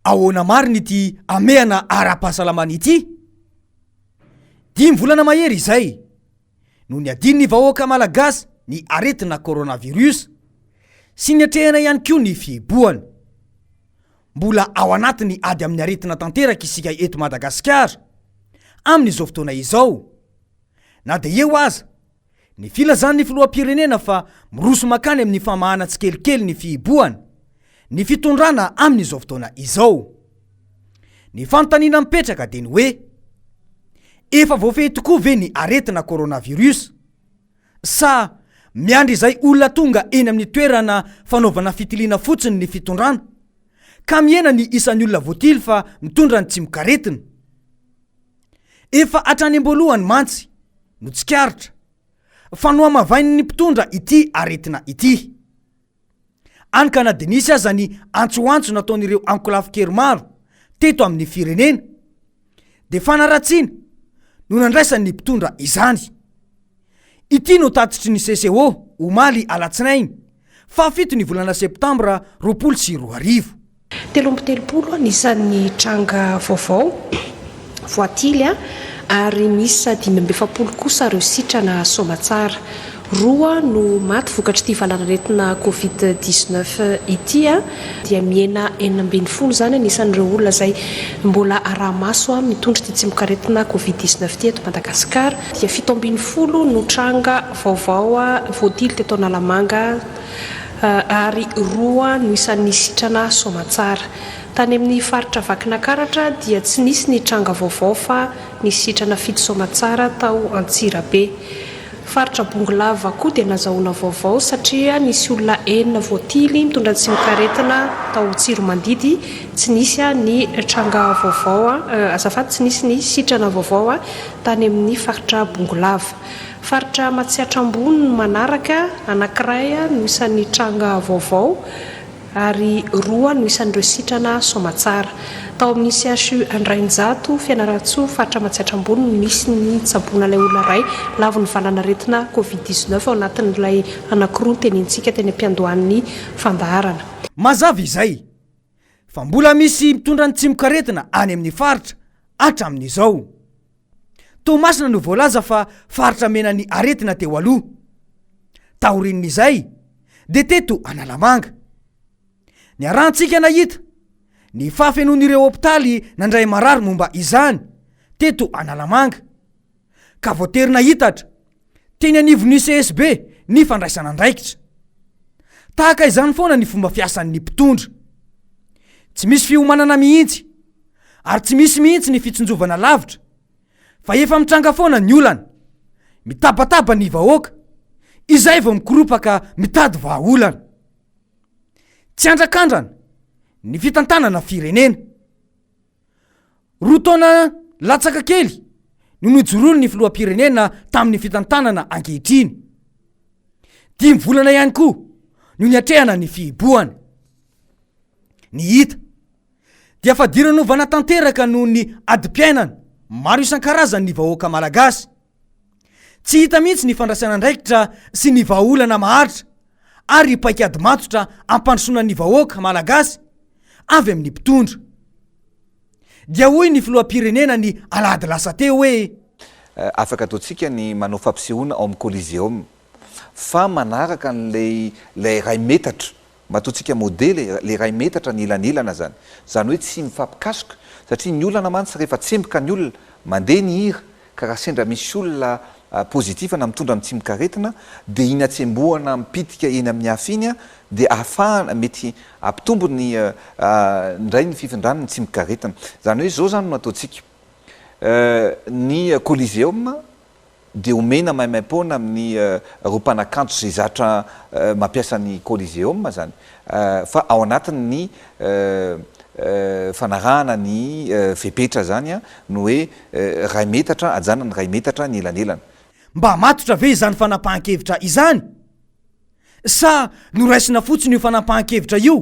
ahoana mariny ity ameana ara-pahasalamana ity? 5 volana mahery izay no ny adiny ny vahoaka malagasy ny aretina coronavirus sy ny atrehana ihany koa ny fihiboany. Mbola ao anatiny ady amin'ny aretina tanteraka isika eto Madagasikara amin'izao fotoana izao. Na dia eo aza ny filazan'ny filoham-pirenena fa miroso makany amin'ny famahana tsikelikely ny fihiboany, ny fitondrana amin'izao fotoana izao. Ny fanontaniana mipetraka dia ny hoe efa voafehy tokoa ve ny aretina coronavirus? Sa miandry izay olona tonga eny amin'ny toerana fanaovana fitiliana fotsiny ny fitondrana ka miena ny isan'ny olona voatily fa mitondra ny tsy mikaretina? Efa hatrany am-boalohany mantsy no tsikaritra fa no amavainy ny mpitondra ity aretina ity. Anka na dia nisy aza ny antsoantso nataon'ireo ankolafo-kery maro teto amin'ny firenena dia fanaratsiana no nandraisan'ny mpitondra izany. Ity no tatitry ny CCO omaly alatsinainy fa 7 ny volana septambra 2020. 13 nisan'ny tranga vaovao voatily ary misy 5 kosa ireo sitrana somatsara. 2 no maty vokatry ity valanaretina COVID-19 ity dia miena 40 zany nisan'ireo olona zay mbola aramaso mitondra ity tsy mikaretina COVID-19 ity eto Madagasikara. Dia 70 no tranga vaovao voatily teto Analamanga ary 2 no isan'ny sitrana somatsara. Tany amin'ny faritra Vakinakaratra dia tsy nisy ny tranga vaovao fa ny sitrana 7 somatsara tao Antsirabe. Faritra Bongolava koa dia nazahoana vaovao satria nisy olona 9 voatily mitondra tsy mikaretina tao Tsiromandidy, tsy nisy ny tranga vaovao azafady tsy nisy ny sitrana vaovao tany amin'ny faritra Bongolava. Faritra Matsiatra Ambony no manaraka, anankiray no isan'ny tranga vaovao ary 2 no isan'ireo sitrana somatsara. Tao amin'ny CHU Andrainjato Fianaratsoa faritra Matsiatra Ambony no misy ny tsaboana ilay olona iray lavo ny valanaretina COVID-19 ao anatin'ilay anankiroa tenintsika teny am-piandohan'ny fandaharana. Mazava izay fa mbola misy mitondra ny tsy mikaretina any amin'ny faritra hatramin'izao. Tomasina no voalaza fa faritra mena ny aretina teo aloha. Taorin'izay dia teto Analamanga. Ny arantsika nahita ny fafenon'ireo hopitaly nandray marary momba izany teto Analamanga ka voaterina hitatra teny anivon'ny CSB ny fandraisana andraikitra. Tahaka izany foana ny fomba fiasan'ny mpitondra. Tsy misy fiomanana mihitsy ary tsy misy mihitsy ny fitsinjovana lavitra fa efa mitranga foana ny olana, mitabataba ny vahoaka izay vao mikoropaka mitady vahaolana. Tsy andrakandrana ny fitantanana firenena. 2 taona latsaka kely no nijoroany ny filoham-pirenena tamin'ny fitantanana ankehitriny. 5 volana ihany koa no niatrehana ny fihiboany. Ny hita dia fadiran'ovana tanteraka noho ny adi-piainana maro isan-karazany ny vahoaka malagasy. Tsy hita mihitsy ny fandraisana andraikitra sy ny vahaolana maharitra ary paikady matotra ampandrosoana ny vahoaka malagasy avy amin'ny mpitondra. Dia hoy ny filoham-pirenena ny alady lasa teo hoe afaka ataontsika ny manao fampisehoana ao amin'ny Coliseum fa manaraka n'lay ray metatra mataontsika modely le ray metatra ny ilanilana zany hoe tsy mifampikasoka satria ny olana mantsy rehefa tsemboka ny olona mandeha ny hira ka raha sendra misy olona pozitiva na mitondra amin'ny tsy mikaretina dia iny atsembohana mipitika eny amin'ny hafa iny dia ahafahana mety ampitombo ny ndray ny fifindranana ny tsy mikaretina. Zany hoe zao zany no ataontsika ny Coliseum dia omena maimaimpona amin'ny roapanakanto zay zatra mampiasa ny Coliseum zany fa ao anatin'ny fanarahana ny fepetra zany no hoe ray metatra ajanany ray metatra ny elanelana. Mba matotra ve izany fanapahan-kevitra izany? Sa noraisina fotsiny io fanapahan-kevitra io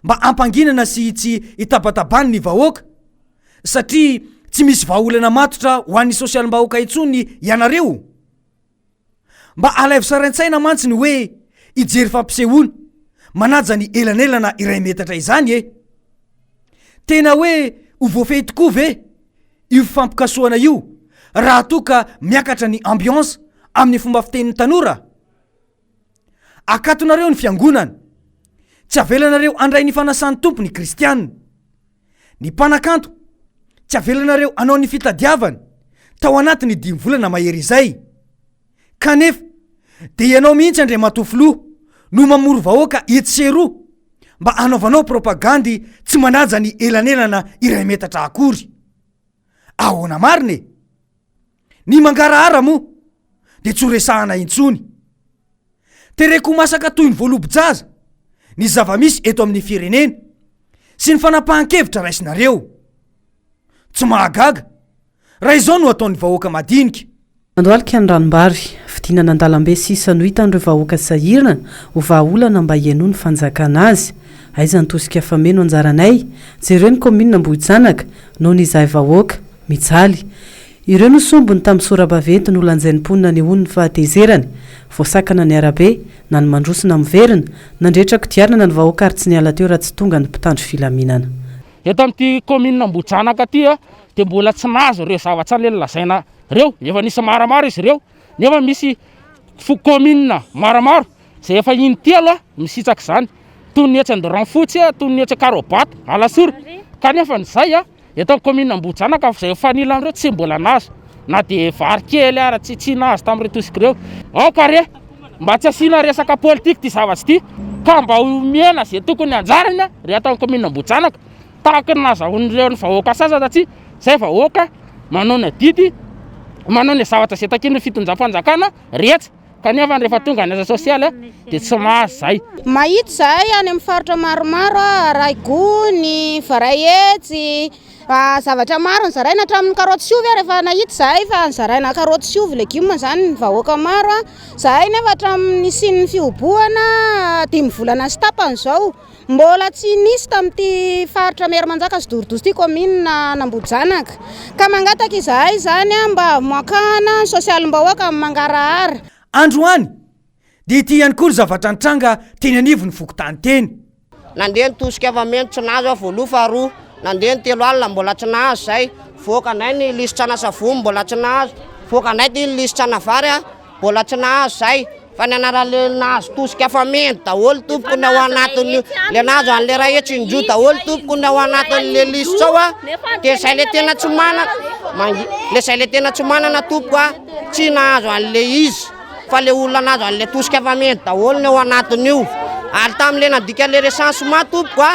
mba ampanginana sy tsy hitabatabany ny vahoaka satria tsy misy vahaolana matotra ho an'ny sosialim-bahoaka intsony ianareo? Mba alaivo saraintsaina mantsy ny hoe ijery fampisehoana manaja ny elanelana iray metatra izany tena hoe ho voafehy tokoa ve io fampikasoana io raha toa ka miakatra ny ambiance amin'ny fomba fitenin'ny tanora? Akatonareo ny fiangonana, tsy avelanareo andray ny fanasan'ny tompo ny kristianina. Ny mpanakanto, tsy avelanareo anao ny fitadiavana tao anatiny 5 volana mahery izay. Kanefa dia ianao mihitsy andre matofoloha no mamoro vahoaka etsero mba anaovanao propagandy tsy manaja ny elanelana iray metatra akory. Ahoana marine? Ny mangarahara moa dia tsy ho resahana intsony. Tereko masaka toy ny voalobo-jaza ny zava-misy eto amin'ny firenena sy ny fanapahan-kevitra raisinareo. Tsy mahagaga raha izao no ataon'ny vahoaka madinika. Andohalika ny ranombary fidinana an-dalambe sisa no hitan'ireo vahoaka sahirana ho vahaolana mba hiaino ny fanjakana azy. Aiza ny tosika fameno anjaranay jereo ny komina Ambohijanaka noho ny izahay vahoaka mijaly. Ireo no sombony tamin'ny sora-baventy no lanjain'ny mponina ny on'ny fahatezerany voasakana ny arabe na ny mandrosina miverina nandrehetra kodiarana ny vahoaka ary tsy niala teo raha tsy tonga ny mpitandro filaminana. Eto amin'ity komina Ambohijanaka aty dia mbola tsy nazo ireo zavatra le lazaina reo, efa nisy maramaro izy ireo, nefa misy komina maramaro izay efa intelo misitsaka izany, toy ny etsy Andoranfotsy, toy ny etsy Karobata, Alasory. Kanefa n'izay eto amin'ny komina Ambohijanaka izay fanila amin'ireo tsy mbola nazo, na dia vary kely ara tsy nazo tamin'ireo tosika ireo. Ao kare mba tsy asiana resaka politika ity zavatra ity, ka mba omena izay tokony anjarana rehefa amin'ny komina Ambohijanaka tahaka ny nazahoan'ireo ny vahoaka sasatra tsy izay vahoaka manao ny adidy, manao ny zavatra izay takin'ny fitondram-panjakana rehetra. Kanefa rehefa tonga ny asa sosialy dia tsy mahazo izay. Mahita zahay any amin'ny faritra maromaro, Raigony, Varahetsy, zavatra maro ny zaraina hatramin'ny karoty sy ovy rehefa nahita zahay fa nizaraina karoty sy ovy legioma zany ny vahoaka maro. Zahay nefa hatramin'ny sin'ny fihoboana 5 volana sy tapany izao mbola tsy nisy tamin'ity faritra Merimanjaka sy Dorodosy ity komina Ambohijanaka. Ka mangataka izahay zany mba moakana sosialim-bahoaka amin'ny mangarahara. Androany dia ity ihany koa ny zavatra nitranga teny anivo ny fokotany teny. Nandeha nitosika fameno tsy nazo voaloha faharoa, nandeha ny 3 alina mbola tsy nazo zay, voakanay ny lisotrana savony mbola tsy nazo, voakanay ty ny lisotrana vary mbola tsy nazo zay. Fa ny anarale nazo tosika fameno daholo tompoko ny ao anatiny le nazo an'le raha indro daholo tompoko ny ao anatin'le lisotra ao dia izay le tena tsy manana, le izay le tena tsy manana tompoko tsy nazo an'le izy. Fa le olona nazo an'le tosika fameno daholo ny ao anatiny io. Ary tamin'le nadika le recensement tompoko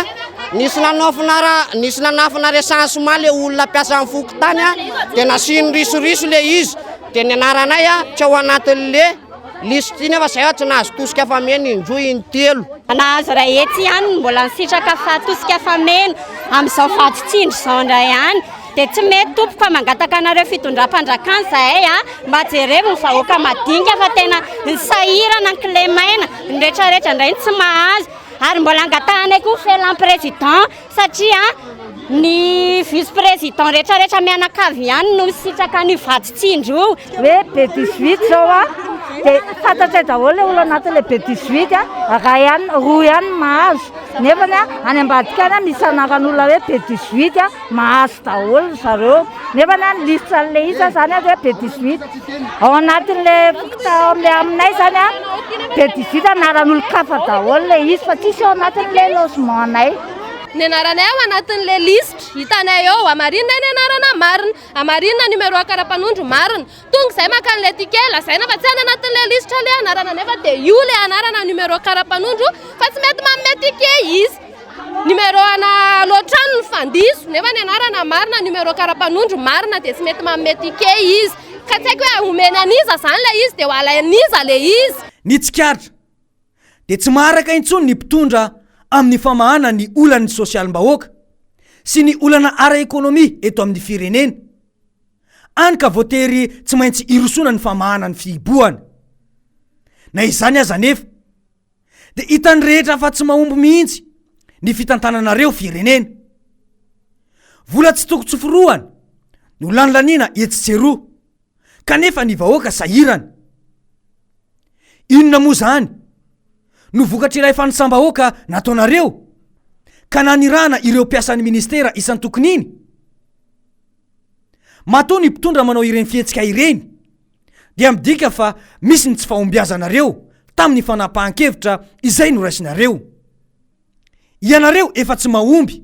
nisy nanafina recensement le olona mpiasa amin'ny fokotany dia nasiny risoriso le izy dia ny anaranay tsy ao anatin'le listy iny fa zay tsy nazo tosika fameno indroa intelo. Nahazo Rahetsy ihany mbola nisitraka fa tosika fameno amin'izao fatotsindro izao indray ihany. Dia tsy mety tompoko fa mangataka anareo fitondram-panjakana zahay mba jereo ny vahoaka madinika fa tena nisahirana ny kilemaina ny rehetrarehetra indray tsy mahazo. Ary mbola angatahanay koa felan président satria ny vice président rehetrarehetra mianakavy ihany no misitraka ny vatotsindro io. Hoe B18 zao dia fantatray daholo olona anatin'le B18 raha ihany roa ihany mahazo. Nefa any ambadika misy anaran'olona hoe B18 mahazo daholo zareo. Nefa ny lisitra an'le isa zany hoe B18 ao anatin'le fokotaon'le aminay zany B18 anaran'olo kafa daholo le izy fa tsisy ao anatin'le logement anay. Ny anaranay ao anatin'le lisitra hitanay ao amarinina ny anarana marina, amarinina numéro karapanondro marina. Tonga izay maka an'le ticket lazaina fa tsy any anatin'le lisitra le anarana nefa dia io le anarana numéro karapanondro fa tsy mety manome ticket izy. Numéro ana loatrano ny fandiso nefa ny anarana marina numéro karapanondro marina dia tsy mety manome ticket izy. Ka tsy haiko hoe omena aniza zany le izy dia ho alaniza le izy. Ny tsikaritra dia tsy maharaka intsony ny mpitondra amin'ny famahana ny olan'ny sosialim-bahoaka sy ny olana ara-ekônômia eto amin'ny firenena. Any ka voatery tsy maintsy irosona ny famahana ny fihibohana. Na izany aza nefa dia hitany rehetra fa tsy mahomby mihitsy ny fitantananareo firenena. Vola tsy toko tsoforoana no lanilaniana etsyjeroa kanefa ny vahoaka sahirana. Inona moa zany no vokatra iray fanisambahoaka nataonareo ka nanirana ireo mpiasan'ny ministera isan-tokony iny. Matoa ny mpitondra manao ireny fihetsika ireny dia midika fa misy ny tsy fahombiazanareo tamin'ny fanapahan-kevitra izay noraisinareo. Ianareo efa tsy mahomby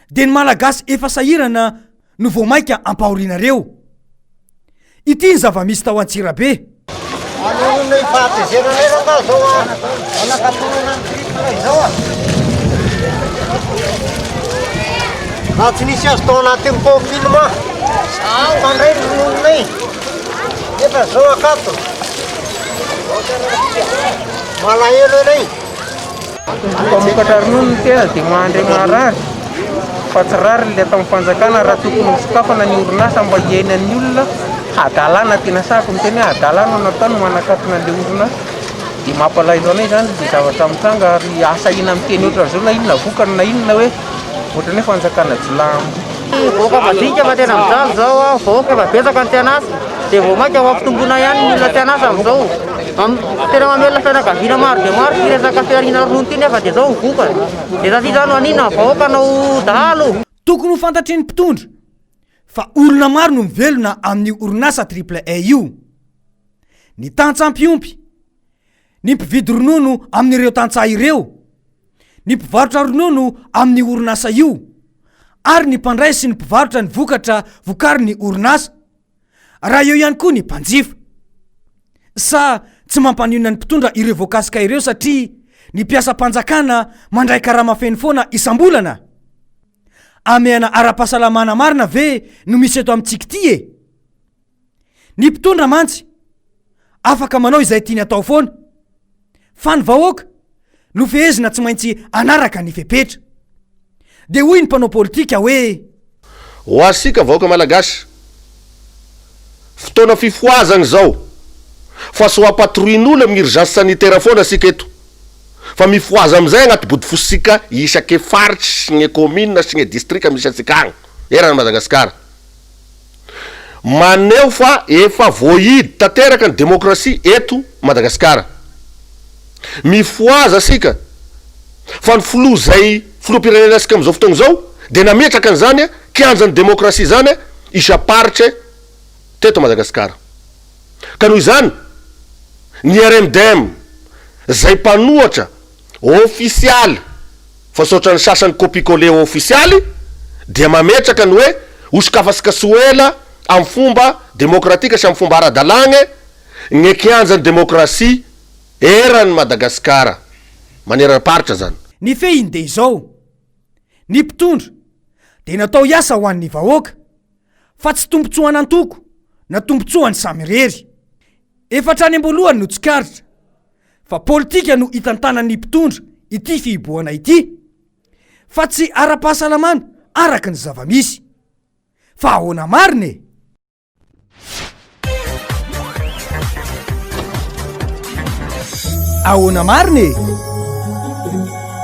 dia ny malagasy efa sahirana no voamaika ampahorianareo. Ity ny zava-misy tao Antsirabe. Na tsy nisy azo tao anatin'ny confinement fandray ronononay efa zao akato malahelo enay mpamokatra ronono tena dia mahandray marary fa tsy rary le atao fanjakana raha tokony hosokafana ny orinasa mba hiainan'ny olona hadalana tena sako ny teny hadalana natao no manakatona le orinasa dia mampalaizo anay zany dia zavatra mitsanga ary asa ina miteny oatra zao na inona vokany na inona hoe ohatran'ny hoe fanjakana jilamo. Voaka madinika fa tena mijaly zao voaka efa betsaka ny tianasa dia vao mainka ho ampitomboina ihany ny olona tianasa amin'izao tena mamelona fianakaviana maro dia maro ty resaka fiarina ronono ty nefa dia zao vokany dia zaty zany anina vahoaka nao dahalo. Tokony ho fantatriny mpitondra fa olona maro no mivelona amin'ny orinasa triple A io. Ny tantsampiompy, ny mpividy ronono amin'ireo tantsaha ireo, ny mpivarotra ronono amin'ny orinasa io, ary ny mpandray sy ny mpivarotra ny vokatra vokary ny orinasa, raha eo ihany koa ny mpanjifa. Sa tsy mampanionana ny mpitondra ireo voakasika ireo satria ny mpiasam-panjakana mandray karama feno foana isam-bolana. Ameana ara-pahasalamana marina ve no misy eto amintsika ity e? Ny mpitondra mantsy afaka manao izay tiany atao foana, fa ny vahoaka no fehezina tsy maintsy anaraka ny fepetra. Dia hoy ny mpanao politika hoe ho asika vahoaka malagasy fotoana fifoazana zao fa so ampatroin'olo amin'ny urgence sanitaire foana asika eto fa mifoaza amin'izay agnaty body fosika isake faritra sy ny commune sy ny district misy atsika agny erana Madagasikara maneo fa efa voahidy tanteraka ny demokrasia eto Madagasikara. Mifoaza asika fa ny filo zay filoham-pirenena asika amin'izao fotoana zao dia nametraka an'izany kianjan'ny demokrasia zany isa-paritra teto Madagasikara. Ka noho izany ny RMDM zay mpanohatra ofisialy fa saotra ny sasany copie-collé ofisialy dia mametraka ny hoe osokafasika soela amin'ny fomba demokratika sy amin'ny fomba ara-dalagna ny kianjan'ny demokrasia eran'ny Madagasikara manera-paritra zany. Ny fehiny dia izao, ny mpitondra dia natao hiasa ho an'ny vahoaka fa tsy tombotsoana antoko na tombotsoany samirery. Efatrany amboalohany no tsikaritra fa politika no hitantanan'ny mpitondra ity fihiboana ity, fa tsy ara-pahasalamana araka ny zava-misy fa ahoana marine. Ahoana marine